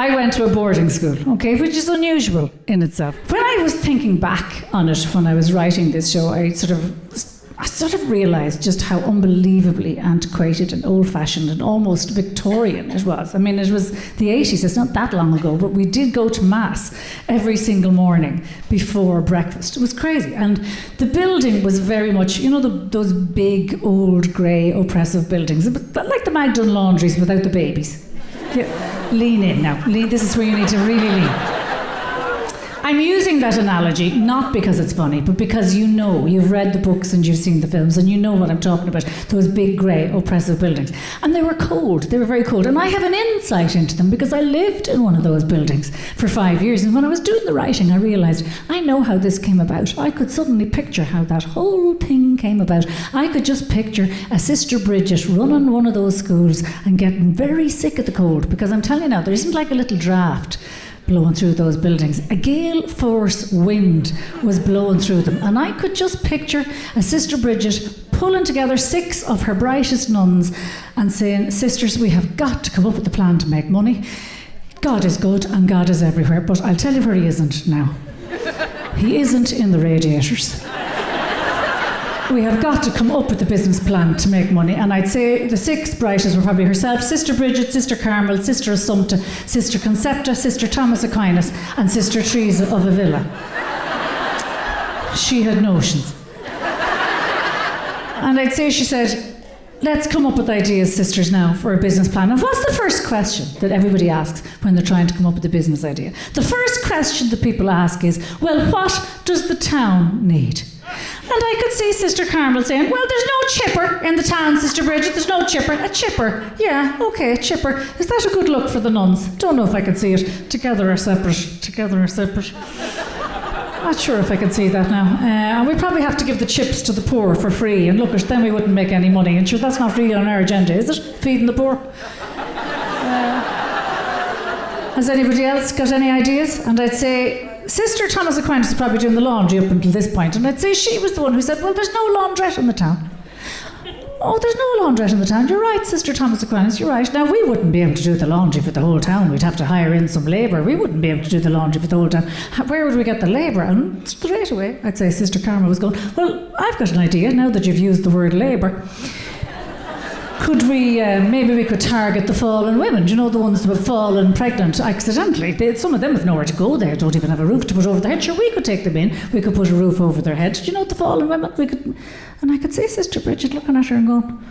I went to a boarding school, okay, which is unusual in itself. When I was thinking back on it, when I was writing this show, I sort of realised just how unbelievably antiquated and old-fashioned and almost Victorian it was. I mean, it was the 80s, it's not that long ago, but we did go to Mass every single morning before breakfast. It was crazy. And the building was very much, you know, those big, old, grey, oppressive buildings, but like the Magdalen laundries without the babies. Yeah. Lean in now. This is where you need to really lean. I'm using that analogy not because it's funny, but because you know, you've read the books and you've seen the films and you know what I'm talking about, those big grey oppressive buildings. And they were cold, they were very cold. And I have an insight into them because I lived in one of those buildings for 5 years. And when I was doing the writing, I realised I know how this came about. I could suddenly picture how that whole thing came about. I could just picture a Sister Bridget running one of those schools and getting very sick of the cold, because I'm telling you now, there isn't like a little draft blowing through those buildings. A gale force wind was blowing through them, and I could just picture a Sister Bridget pulling together 6 of her brightest nuns and saying, sisters, we have got to come up with a plan to make money. God is good and God is everywhere, but I'll tell you where he isn't now. He isn't in the radiators. We have got to come up with a business plan to make money. And I'd say the 6 brightest were probably herself, Sister Bridget, Sister Carmel, Sister Assumpta, Sister Concepta, Sister Thomas Aquinas, and Sister Teresa of Avila. She had notions. And I'd say she said, let's come up with ideas, sisters, now for a business plan. And what's the first question that everybody asks when they're trying to come up with a business idea? The first question that people ask is, well, what does the town need? And I could see Sister Carmel saying, well, there's no chipper in the town, Sister Bridget, there's no chipper. A chipper, yeah, okay, a chipper. Is that a good look for the nuns? Don't know if I can see it. Together or separate, together or separate. Not sure if I can see that now. And we probably have to give the chips to the poor for free, and look, then we wouldn't make any money. And sure, that's not really on our agenda, is it? Feeding the poor? Has anybody else got any ideas? And I'd say, Sister Thomas Aquinas is probably doing the laundry up until this point, and I'd say she was the one who said, well, there's no laundrette in the town. Oh, there's no laundrette in the town. You're right, Sister Thomas Aquinas, you're right. Now, we wouldn't be able to do the laundry for the whole town. We'd have to hire in some labour. We wouldn't be able to do the laundry for the whole town. Where would we get the labour? And straight away, I'd say Sister Carmel was going, well, I've got an idea now that you've used the word labour. Could we, maybe we could target the fallen women, do you know, the ones that have fallen pregnant accidentally. Some of them have nowhere to go, they don't even have a roof to put over their head. Sure, we could take them in, we could put a roof over their head. Do you know the fallen women? And I could see Sister Bridget looking at her and going,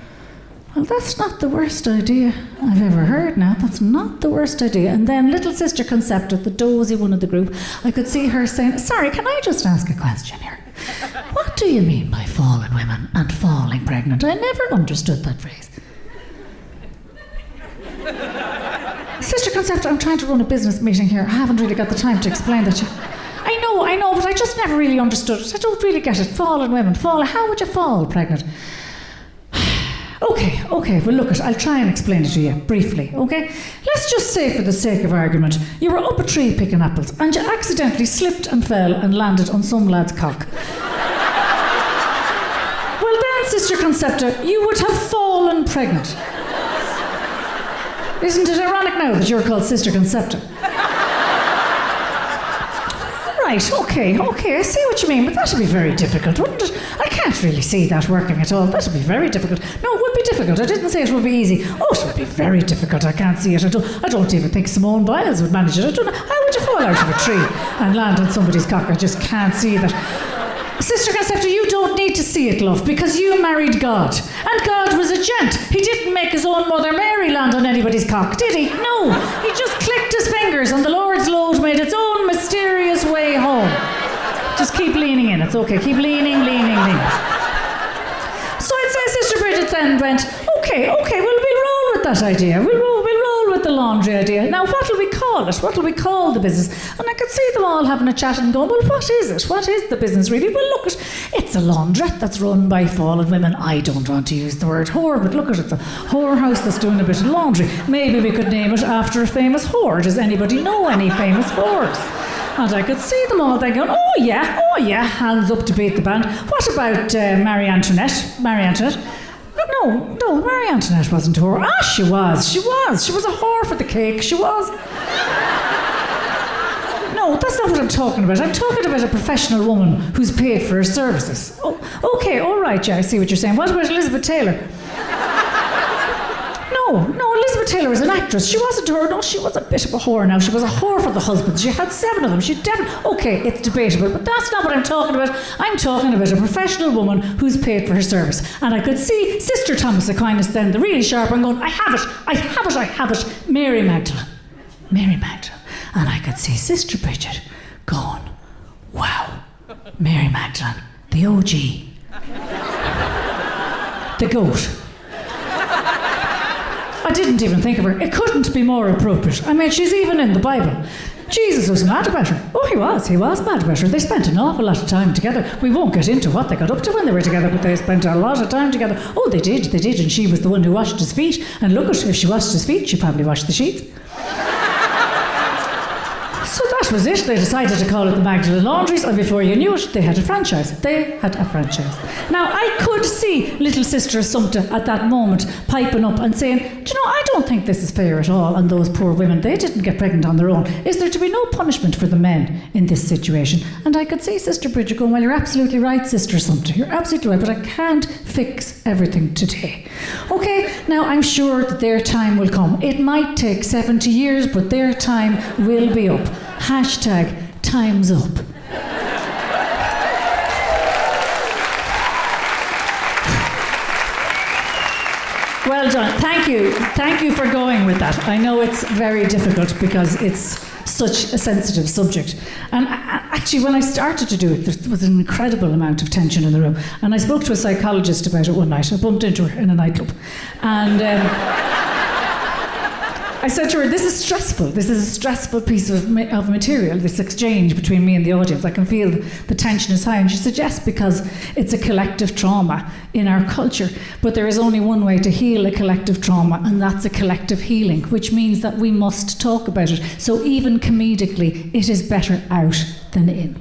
well, that's not the worst idea I've ever heard now. That's not the worst idea. And then little Sister Concepta, the dozy one of the group, I could see her saying, sorry, can I just ask a question here? What do you mean by fallen women and falling pregnant? I never understood that phrase. Sister Concepta, I'm trying to run a business meeting here. I haven't really got the time to explain that to you. I know, but I just never really understood it. I don't really get it. Fallen women, how would you fall pregnant? Okay, well look, I'll try and explain it to you briefly, okay? Let's just say, for the sake of argument, you were up a tree picking apples and you accidentally slipped and fell and landed on some lad's cock. Well then, Sister Concepta, you would have fallen pregnant. Isn't it ironic now that you're called Sister Concepta? Right, okay, I see what you mean, but that would be very difficult, wouldn't it? I can't really see that working at all. That would be very difficult. No, it would be difficult. I didn't say it would be easy. Oh, it would be very difficult. I can't see it. I don't even think Simone Biles would manage it. I don't know. How would you fall out of a tree and land on somebody's cock? I just can't see that. Sister Concepta, you don't need to see it, love, because you married God. And God was a gent. He didn't make his own Mother Mary land on anybody's cock, did he? No. He just clicked his fingers and the Lord's load made its own mysterious way home. Just keep leaning in. It's okay. Keep leaning. So I'd say Sister Bridget then went, okay, well, we'll roll with that idea. We'll roll with the laundry idea. Now, what'll we call it? What'll we call the business? And I could see them all having a chat and going, well, what is it? What is the business really? Well, look, it's a laundrette that's run by fallen women. I don't want to use the word whore, but look, it's a whorehouse that's doing a bit of laundry. Maybe we could name it after a famous whore. Does anybody know any famous whores? And I could see them all then going, oh yeah, hands up to beat the band. What about Marie Antoinette? No, Marie Antoinette wasn't a whore. She was a whore for the cake, she was. I'm talking about. I'm talking about a professional woman who's paid for her services. Oh, okay, all right, yeah, I see what you're saying. What about Elizabeth Taylor? No, Elizabeth Taylor was an actress. She wasn't a whore. No, she was a bit of a whore now. She was a whore for the husbands. She had 7 of them. She definitely... Okay, it's debatable, but that's not what I'm talking about. I'm talking about a professional woman who's paid for her service. And I could see Sister Thomas Aquinas then, the really sharp one, going, I have it. Mary Magdalene. And I could see Sister Bridget going, wow, Mary Magdalene, the OG. The goat. I didn't even think of her. It couldn't be more appropriate. I mean, she's even in the Bible. Jesus was mad about her. Oh, he was mad about her. They spent an awful lot of time together. We won't get into what they got up to when they were together, but they spent a lot of time together. Oh, they did, and she was the one who washed his feet. And look at, if she washed his feet, she probably washed the sheets. So that was it. They decided to call it the Magdalene Laundries, and before you knew it, they had a franchise. Now, I could see little Sister Assumpta at that moment piping up and saying, do you know, I don't think this is fair at all on those poor women. They didn't get pregnant on their own. Is there to be no punishment for the men in this situation? And I could see Sister Bridget going, well, you're absolutely right, Sister Assumpta. You're absolutely right, but I can't fix everything today. Okay, now I'm sure that their time will come. It might take 70 years, but their time will be up. #time's up. Well done. Thank you. Thank you for going with that. I know it's very difficult because it's such a sensitive subject. And actually, when I started to do it, there was an incredible amount of tension in the room. And I spoke to a psychologist about it one night. I bumped into her in a nightclub. And I said to her, this is stressful. This is a stressful piece of material, this exchange between me and the audience. I can feel the tension is high. And she said, yes, because it's a collective trauma in our culture. But there is only one way to heal a collective trauma, and that's a collective healing, which means that we must talk about it. So even comedically, it is better out than in.